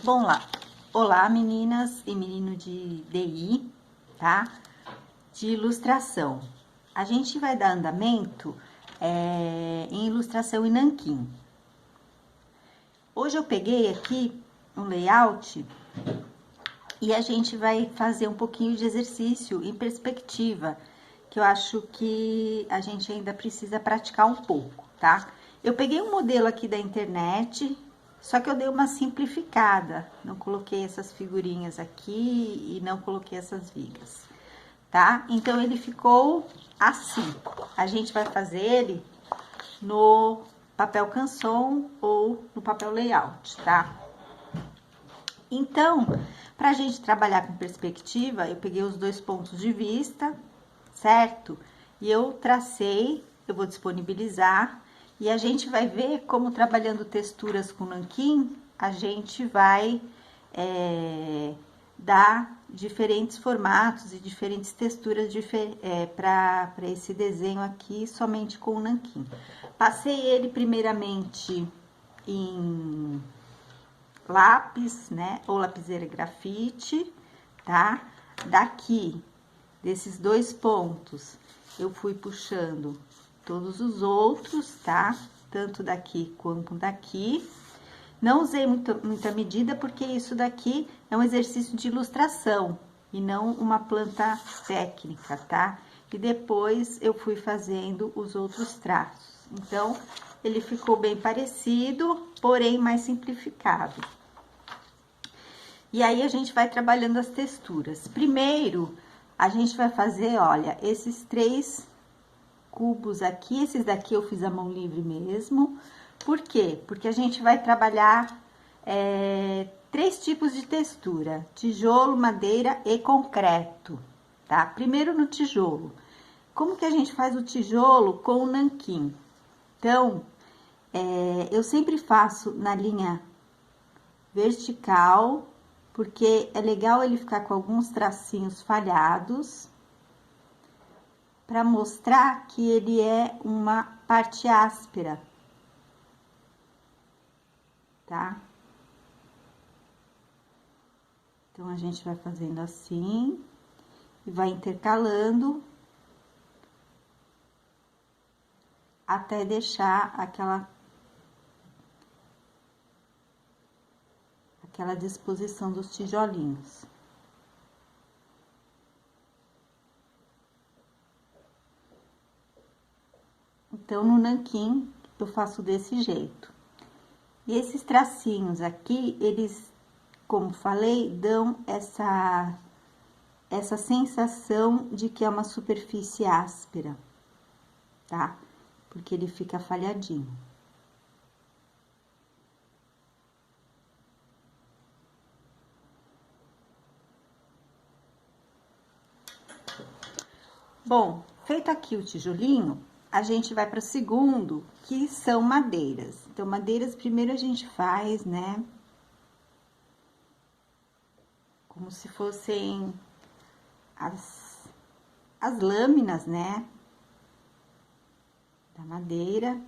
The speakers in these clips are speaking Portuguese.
Bom lá, olá meninas e menino de DI, tá? De ilustração. A gente vai dar andamento em ilustração em nanquim. Hoje eu peguei aqui um layout e a gente vai fazer um pouquinho de exercício em perspectiva, que eu acho que a gente ainda precisa praticar um pouco, tá? Eu peguei um modelo aqui da internet, só que eu dei uma simplificada, não coloquei essas figurinhas aqui e não coloquei essas vigas, tá? Então, ele ficou assim. A gente vai fazer ele no papel canson ou no papel layout, tá? Então, pra gente trabalhar com perspectiva, eu peguei os dois pontos de vista, certo? E eu tracei, eu vou disponibilizar, e a gente vai ver como trabalhando texturas com nanquim, a gente vai dar diferentes formatos e diferentes texturas para esse desenho aqui, somente com o nanquim. Passei ele primeiramente em lápis, né, ou lapiseira grafite, tá? Daqui, desses dois pontos, eu fui puxando todos os outros, tá? Tanto daqui quanto daqui. Não usei muita medida, porque isso daqui é um exercício de ilustração e não uma planta técnica, tá? E depois eu fui fazendo os outros traços. Então, ele ficou bem parecido, porém mais simplificado. E aí, a gente vai trabalhando as texturas. Primeiro, a gente vai fazer, olha, esses 3 cubos aqui, esses daqui eu fiz a mão livre mesmo. Por quê? Porque a gente vai trabalhar 3 tipos de textura: tijolo, madeira e concreto, tá? Primeiro no tijolo. Como que a gente faz o tijolo com o nanquim? Então, eu sempre faço na linha vertical, porque é legal ele ficar com alguns tracinhos falhados, para mostrar que ele é uma parte áspera, tá? Então, a gente vai fazendo assim e vai intercalando até deixar aquela disposição dos tijolinhos. Então, no nanquim, eu faço desse jeito. E esses tracinhos aqui, eles, como falei, dão essa sensação de que é uma superfície áspera, tá? Porque ele fica falhadinho. Bom, feito aqui o tijolinho, a gente vai para o segundo, que são madeiras. Então, madeiras primeiro a gente faz, né? Como se fossem as lâminas, né? Da madeira.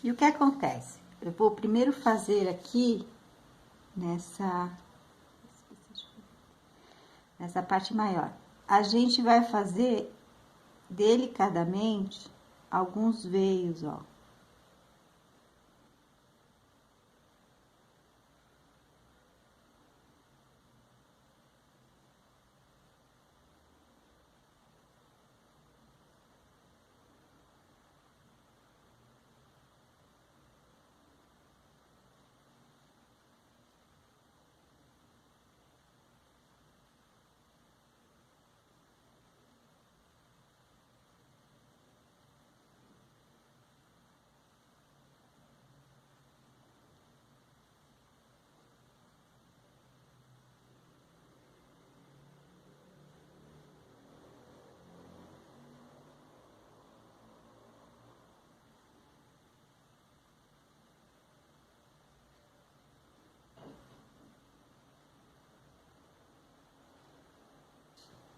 E o que acontece? Eu vou primeiro fazer aqui nessa parte maior. A gente vai fazer delicadamente alguns veios, ó.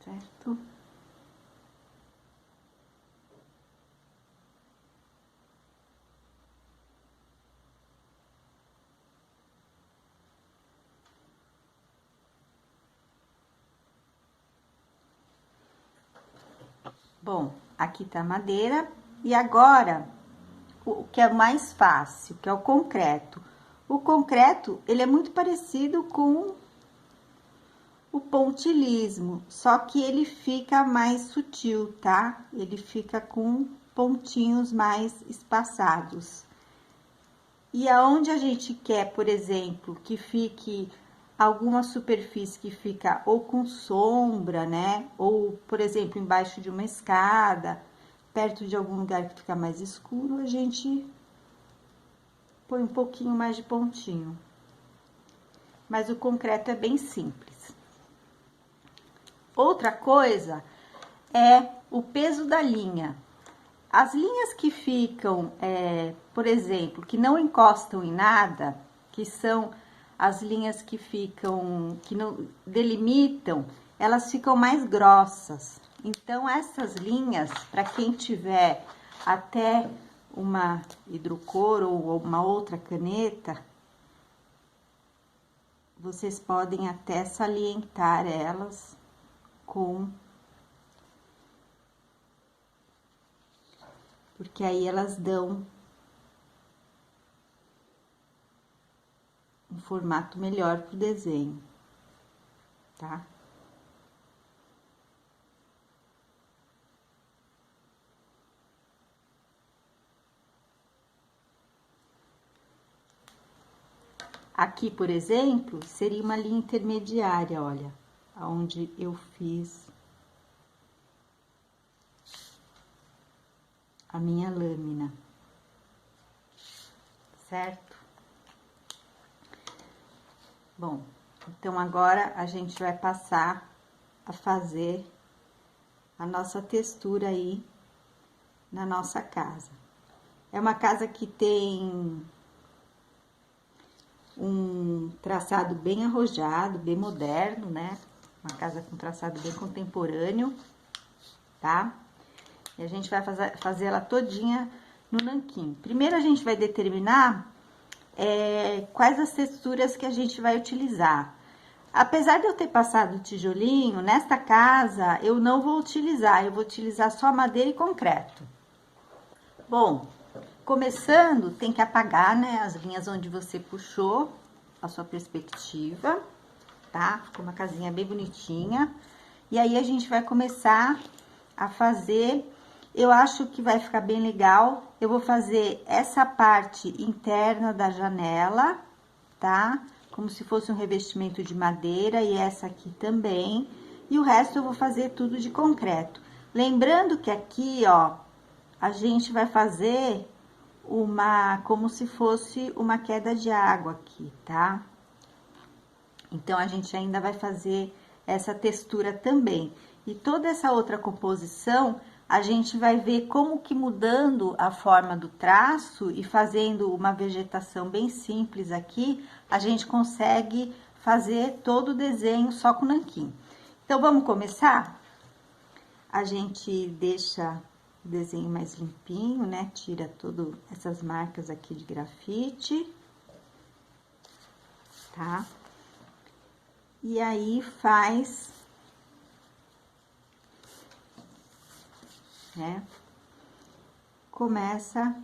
certo? Bom, aqui tá a madeira e agora o que é mais fácil, que é o concreto. O concreto, ele é muito parecido com o pontilhismo, só que ele fica mais sutil, tá? Ele fica com pontinhos mais espaçados. E aonde a gente quer, por exemplo, que fique alguma superfície que fica ou com sombra, né? Ou, por exemplo, embaixo de uma escada, perto de algum lugar que fica mais escuro, a gente põe um pouquinho mais de pontinho. Mas o concreto é bem simples. Outra coisa é o peso da linha. As linhas que ficam, por exemplo, que não encostam em nada, que são as linhas que ficam, que não delimitam, elas ficam mais grossas. Então, essas linhas, para quem tiver até uma hidrocor ou uma outra caneta, vocês podem até salientar elas com... Porque aí elas dão um formato melhor pro desenho, tá? Aqui, por exemplo, seria uma linha intermediária, olha, onde eu fiz a minha lâmina, certo? Bom, então agora a gente vai passar a fazer a nossa textura aí na nossa casa. É uma casa que tem um traçado bem arrojado, bem moderno, né? Uma casa com traçado bem contemporâneo, tá? E a gente vai fazer ela todinha no nanquim. Primeiro a gente vai determinar quais as texturas que a gente vai utilizar. Apesar de eu ter passado o tijolinho, nesta casa eu não vou utilizar, eu vou utilizar só madeira e concreto. Bom, começando, tem que apagar, né, as linhas onde você puxou a sua perspectiva, tá? Ficou uma casinha bem bonitinha. E aí, a gente vai começar a fazer, eu acho que vai ficar bem legal. Eu vou fazer essa parte interna da janela, tá? Como se fosse um revestimento de madeira e essa aqui também. E o resto eu vou fazer tudo de concreto. Lembrando que aqui, ó, a gente vai fazer como se fosse uma queda de água aqui, tá? Então, a gente ainda vai fazer essa textura também. E toda essa outra composição, a gente vai ver como que mudando a forma do traço e fazendo uma vegetação bem simples aqui, a gente consegue fazer todo o desenho só com nanquim. Então, vamos começar? A gente deixa o desenho mais limpinho, né? Tira todas essas marcas aqui de grafite, tá? E aí, faz, né? Começa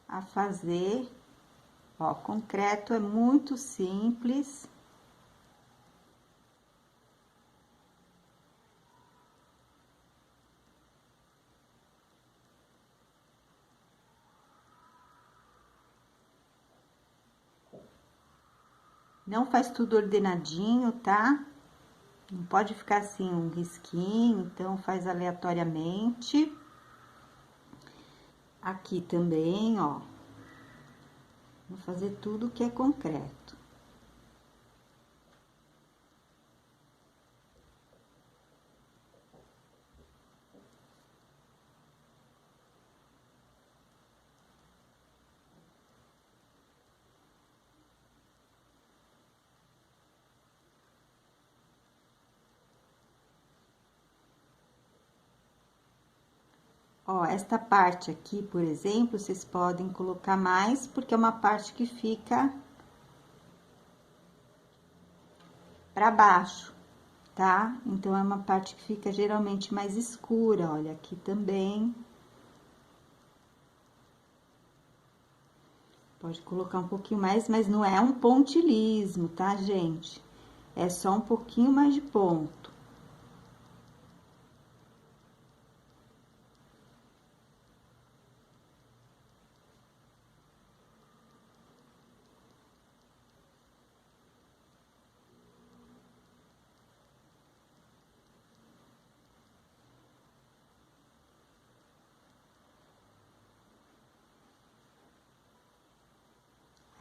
a fazer, ó, concreto é muito simples. Não faz tudo ordenadinho, tá? Não pode ficar assim um risquinho, então faz aleatoriamente. Aqui também, ó. Vou fazer tudo que é concreto. Ó, esta parte aqui, por exemplo, vocês podem colocar mais, porque é uma parte que fica para baixo, tá? Então, é uma parte que fica geralmente mais escura, olha, aqui também. Pode colocar um pouquinho mais, mas não é um pontilhismo, tá, gente? É só um pouquinho mais de ponto.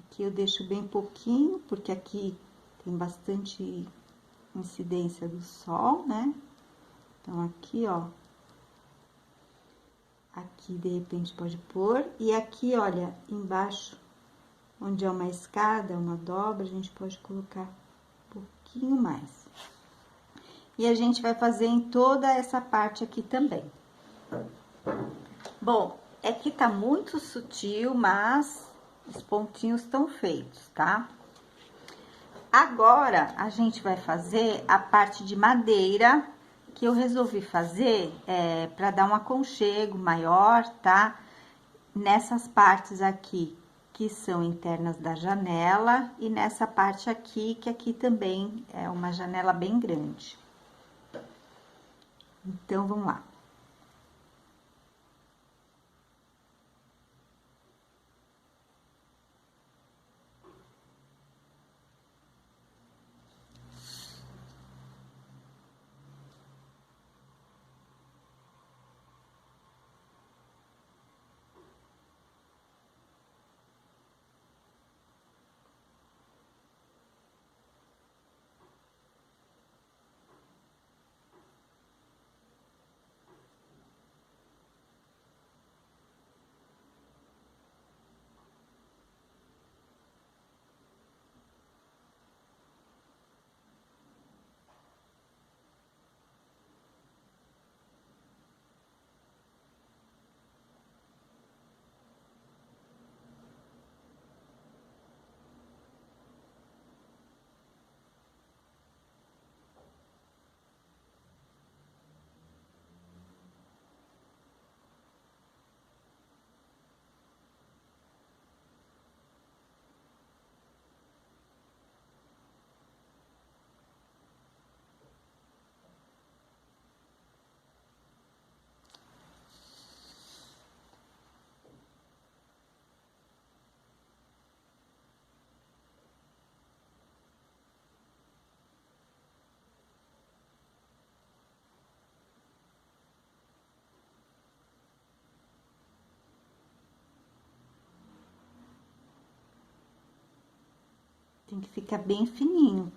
Aqui eu deixo bem pouquinho, porque aqui tem bastante incidência do sol, né? Então, aqui, ó. Aqui, de repente, pode pôr. E aqui, olha, embaixo, onde é uma escada, uma dobra, a gente pode colocar um pouquinho mais. E a gente vai fazer em toda essa parte aqui também. Bom, é que tá muito sutil, mas os pontinhos estão feitos, tá? Agora, a gente vai fazer a parte de madeira, que eu resolvi fazer para dar um aconchego maior, tá? Nessas partes aqui, que são internas da janela, e nessa parte aqui, que aqui também é uma janela bem grande. Então, vamos lá. Tem que ficar bem fininho.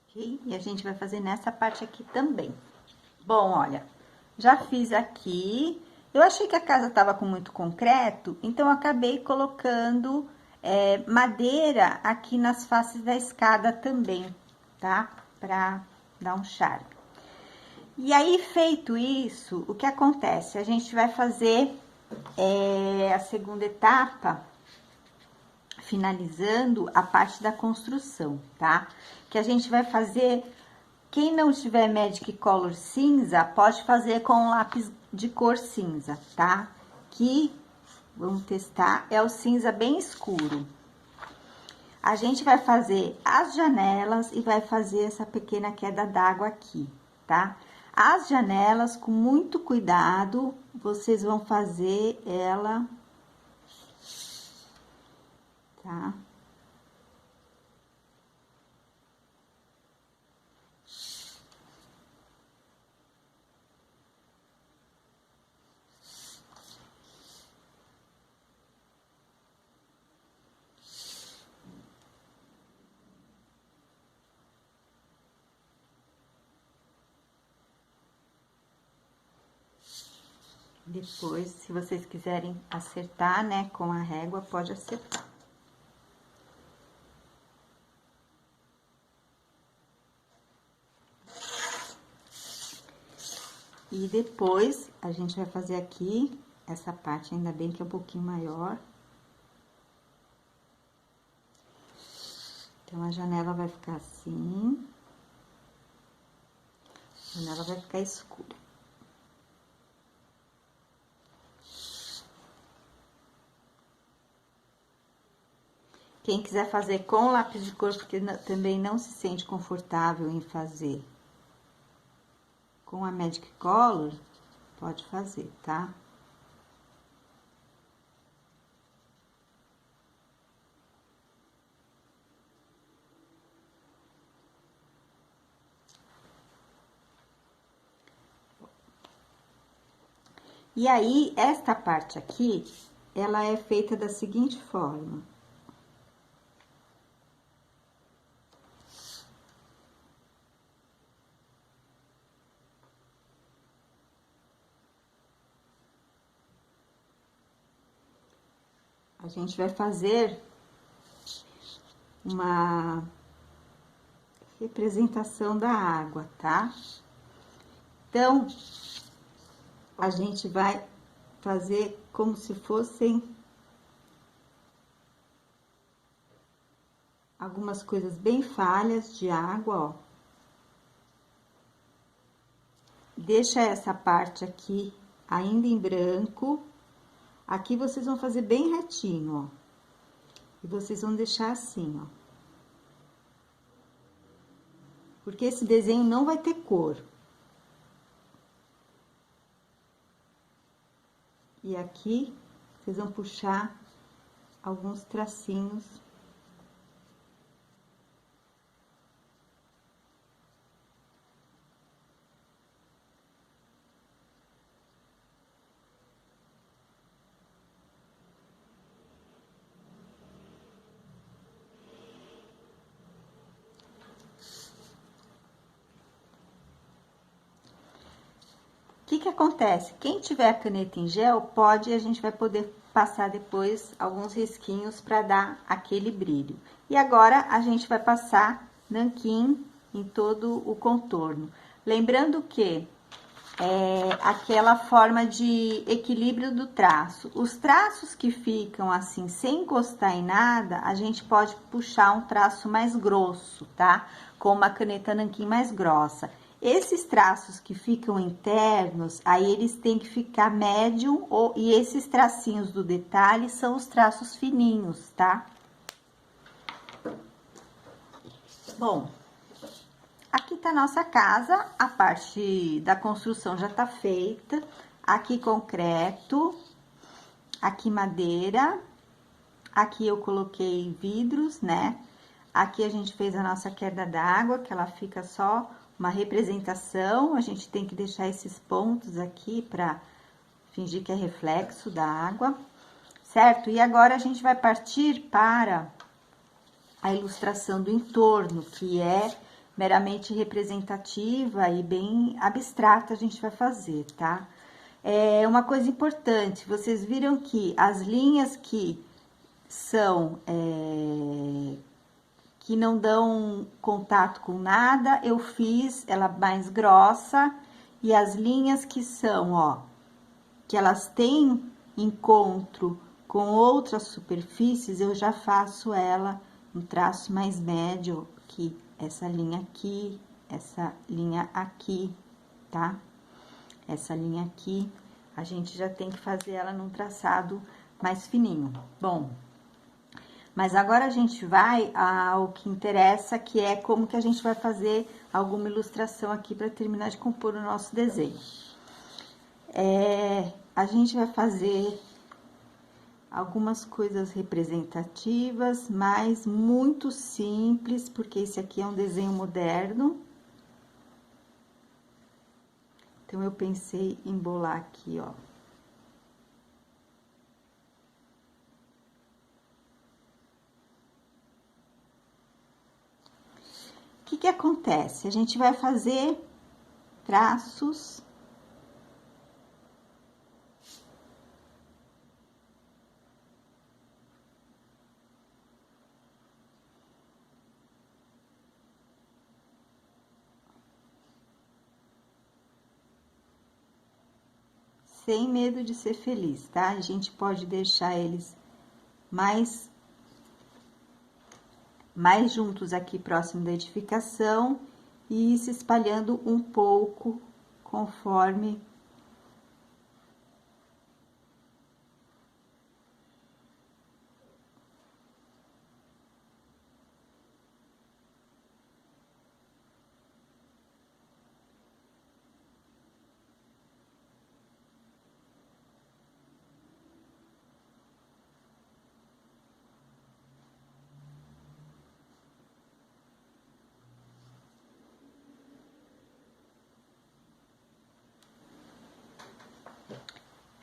Ok? E a gente vai fazer nessa parte aqui também. Bom, olha, já fiz aqui. Eu achei que a casa tava com muito concreto, então eu acabei colocando madeira aqui nas faces da escada também, tá? Pra dar um charme. E aí, feito isso, o que acontece? A gente vai fazer a segunda etapa, finalizando a parte da construção, tá? Que a gente vai fazer. Quem não tiver Magic Color cinza, pode fazer com um lápis de cor cinza, tá? Que, vamos testar, é o cinza bem escuro. A gente vai fazer as janelas e vai fazer essa pequena queda d'água aqui, tá? As janelas, com muito cuidado, vocês vão fazer ela, tá? Depois, se vocês quiserem acertar, né, com a régua, pode acertar. E depois, a gente vai fazer aqui, essa parte, ainda bem que é um pouquinho maior. Então, a janela vai ficar assim. A janela vai ficar escura. Quem quiser fazer com lápis de cor, porque também não se sente confortável em fazer com a Magic Color, pode fazer, tá? E aí, esta parte aqui, ela é feita da seguinte forma. A gente vai fazer uma representação da água, tá? Então, a gente vai fazer como se fossem algumas coisas bem falhas de água, ó. Deixa essa parte aqui ainda em branco. Aqui vocês vão fazer bem retinho, ó. E vocês vão deixar assim, ó. Porque esse desenho não vai ter cor. E aqui, vocês vão puxar alguns tracinhos. O que acontece? Quem tiver a caneta em gel, a gente vai poder passar depois alguns risquinhos para dar aquele brilho. E agora, a gente vai passar nanquim em todo o contorno. Lembrando que aquela forma de equilíbrio do traço. Os traços que ficam assim, sem encostar em nada, a gente pode puxar um traço mais grosso, tá? Com uma caneta nanquim mais grossa. Esses traços que ficam internos, aí eles têm que ficar médio, e esses tracinhos do detalhe são os traços fininhos, tá? Bom, aqui tá a nossa casa, a parte da construção já tá feita. Aqui concreto, aqui madeira, aqui eu coloquei vidros, né? Aqui a gente fez a nossa queda d'água, que ela fica só uma representação. A gente tem que deixar esses pontos aqui pra fingir que é reflexo da água, certo? E agora a gente vai partir para a ilustração do entorno, que é meramente representativa e bem abstrata, a gente vai fazer, tá? É uma coisa importante, vocês viram que as linhas que são que não dão contato com nada, eu fiz ela mais grossa, e as linhas que são, ó, que elas têm encontro com outras superfícies, eu já faço ela um traço mais médio, que essa linha aqui, tá? Essa linha aqui, a gente já tem que fazer ela num traçado mais fininho. Bom, mas agora a gente vai ao que interessa, que é como que a gente vai fazer alguma ilustração aqui para terminar de compor o nosso desenho. A gente vai fazer algumas coisas representativas, mas muito simples, porque esse aqui é um desenho moderno. Então, eu pensei em bolar aqui, ó. O que acontece? A gente vai fazer traços sem medo de ser feliz, tá? A gente pode deixar eles mais juntos aqui próximo da edificação e ir se espalhando um pouco conforme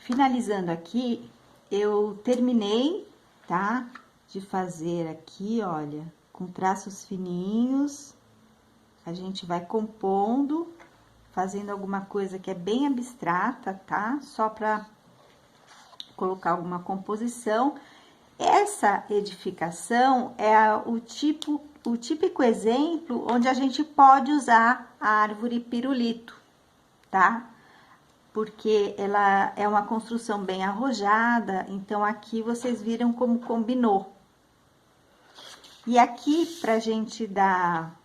finalizando aqui, eu terminei, tá? De fazer aqui, olha, com traços fininhos. A gente vai compondo, fazendo alguma coisa que é bem abstrata, tá? Só pra colocar alguma composição. Essa edificação é o típico exemplo onde a gente pode usar a árvore pirulito, tá? Porque ela é uma construção bem arrojada, então aqui vocês viram como combinou. E aqui, pra gente dar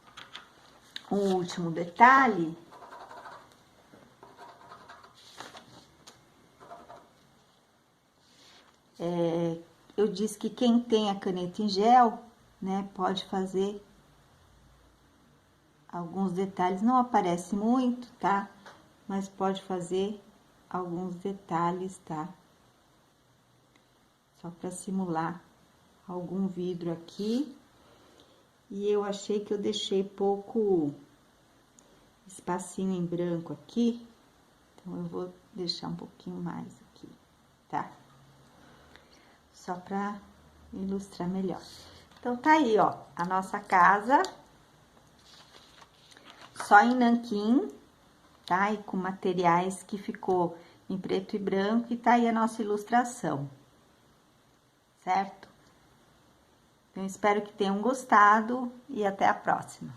um último detalhe, eu disse que quem tem a caneta em gel, né, pode fazer alguns detalhes, não aparece muito, tá? Mas pode fazer alguns detalhes, tá? Só para simular algum vidro aqui. E eu achei que eu deixei pouco espacinho em branco aqui, então eu vou deixar um pouquinho mais aqui, tá? Só para ilustrar melhor. Então, tá aí, ó, a nossa casa, só em nanquim, tá? E com materiais que ficou em preto e branco, e tá aí a nossa ilustração, certo? Então, espero que tenham gostado e até a próxima.